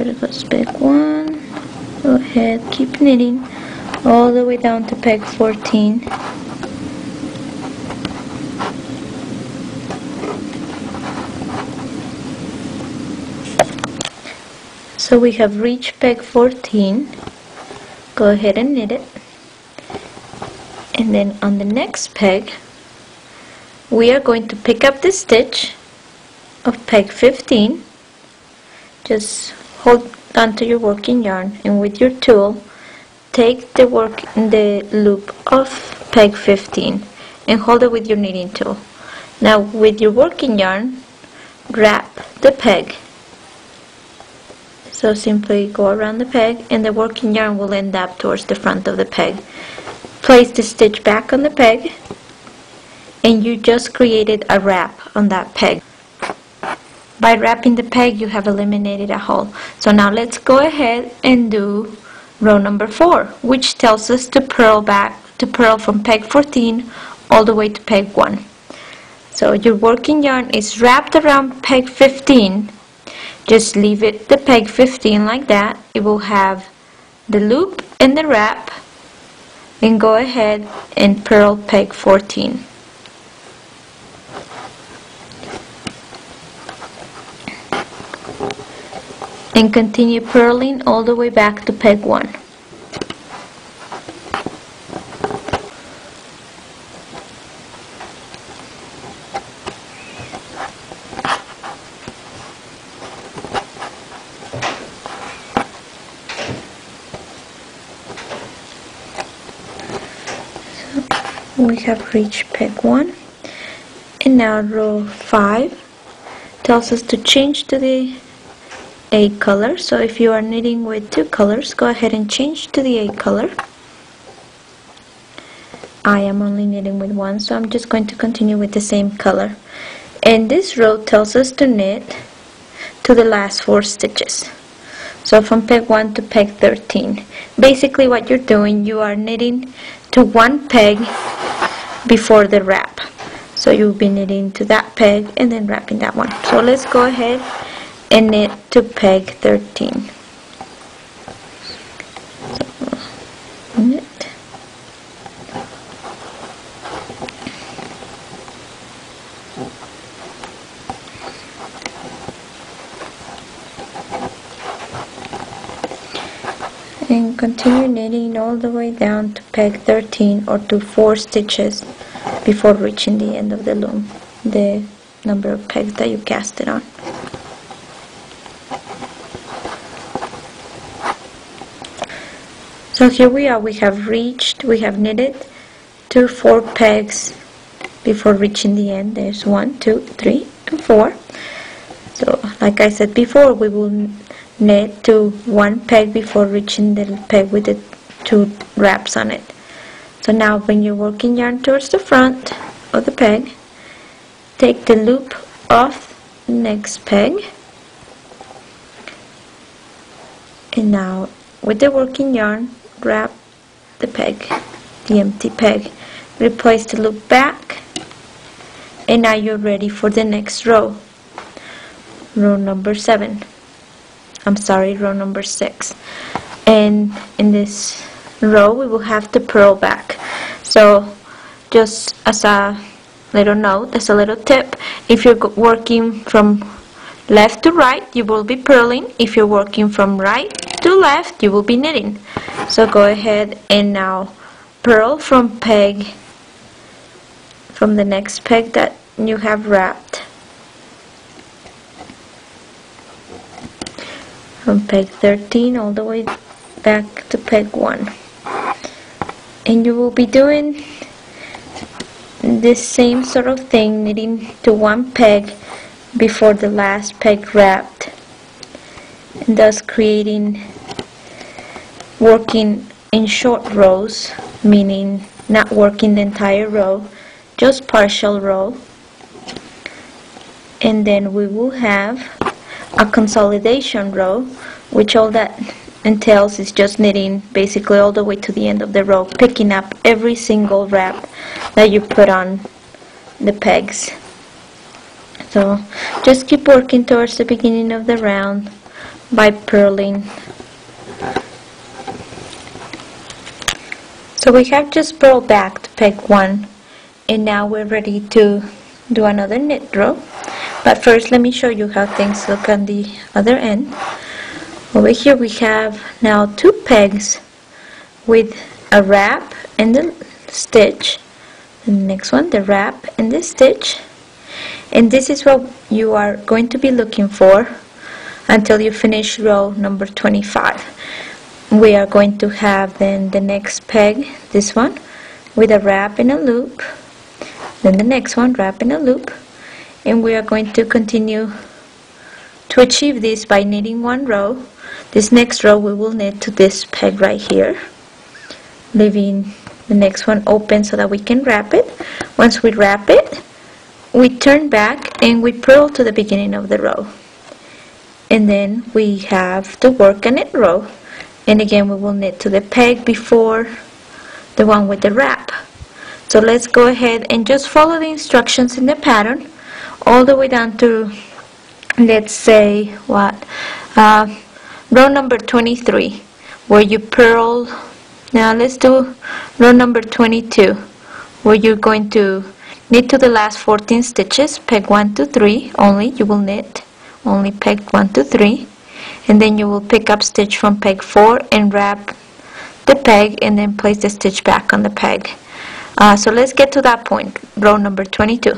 there goes peg 1. Go ahead, keep knitting all the way down to peg 14. So we have reached peg 14. Go ahead and knit it. And then on the next peg, we are going to pick up the stitch of peg 15. Just hold onto your working yarn, and with your tool, take the loop of peg 15 and hold it with your knitting tool. Now with your working yarn, wrap the peg. So simply go around the peg, and the working yarn will end up towards the front of the peg. Place the stitch back on the peg, and you just created a wrap on that peg. By wrapping the peg, you have eliminated a hole. So now let's go ahead and do row number 4, which tells us to purl from peg 14 all the way to peg 1. So your working yarn is wrapped around peg 15. Just leave it the peg 15 like that. It will have the loop and the wrap, and go ahead and purl peg 14. And continue purling all the way back to peg 1. We have reached peg 1, and now row 5 tells us to change to the A color. So if you are knitting with 2 colors, go ahead and change to the A color. I am only knitting with 1, so I'm just going to continue with the same color. And this row tells us to knit to the last 4 stitches. So from peg 1 to peg 13. Basically what you're doing, you are knitting to 1 peg before the wrap. So you'll be knitting to that peg and then wrapping that one. So let's go ahead and knit to peg 13. So, knit. And continue knitting all the way down to peg 13, or to 4 stitches before reaching the end of the loom, the number of pegs that you cast it on. So here we are, we have knitted to 4 pegs before reaching the end. There's 1, 2, 3, and 4. So like I said before, we will knit to 1 peg before reaching the peg with the 2 wraps on it. So now bring your working yarn towards the front of the peg, take the loop off the next peg, and now with the working yarn, wrap the peg, the empty peg, replace the loop back, and now you're ready for the next row, row number 7. I'm sorry, row number 6. And in this row we will have to purl back. So just as a little note, as a little tip, if you're working from left to right, you will be purling. If you're working from right to left, you will be knitting. So go ahead and now purl from the next peg that you have wrapped. From peg 13 all the way back to peg 1. And you will be doing this same sort of thing, knitting to 1 peg before the last peg wrapped, and thus working in short rows, meaning not working the entire row, just partial row. And then we will have a consolidation row, which all that entails is just knitting basically all the way to the end of the row, picking up every single wrap that you put on the pegs. So just keep working towards the beginning of the round, by purling. So we have just purled back to peg 1, and now we're ready to do another knit row. But first let me show you how things look on the other end. Over here we have now 2 pegs with a wrap and the stitch. The next one, the wrap and the stitch. And this is what you are going to be looking for until you finish row number 25. We are going to have then the next peg, this one, with a wrap and a loop. Then the next one, wrap and a loop. And we are going to continue to achieve this by knitting 1 row. This next row we will knit to this peg right here, leaving the next one open so that we can wrap it. Once we wrap it, we turn back and we purl to the beginning of the row. And then we have to work a knit row. And again we will knit to the peg before the one with the wrap. So let's go ahead and just follow the instructions in the pattern all the way down to, let's say, row number 23, where you purl. Now let's do row number 22, where you're going to knit to the last 14 stitches, peg 1 to 3 only. You will knit only peg 1 to 3, and then you will pick up stitch from peg 4 and wrap the peg and then place the stitch back on the peg. So let's get to that point, row number 22.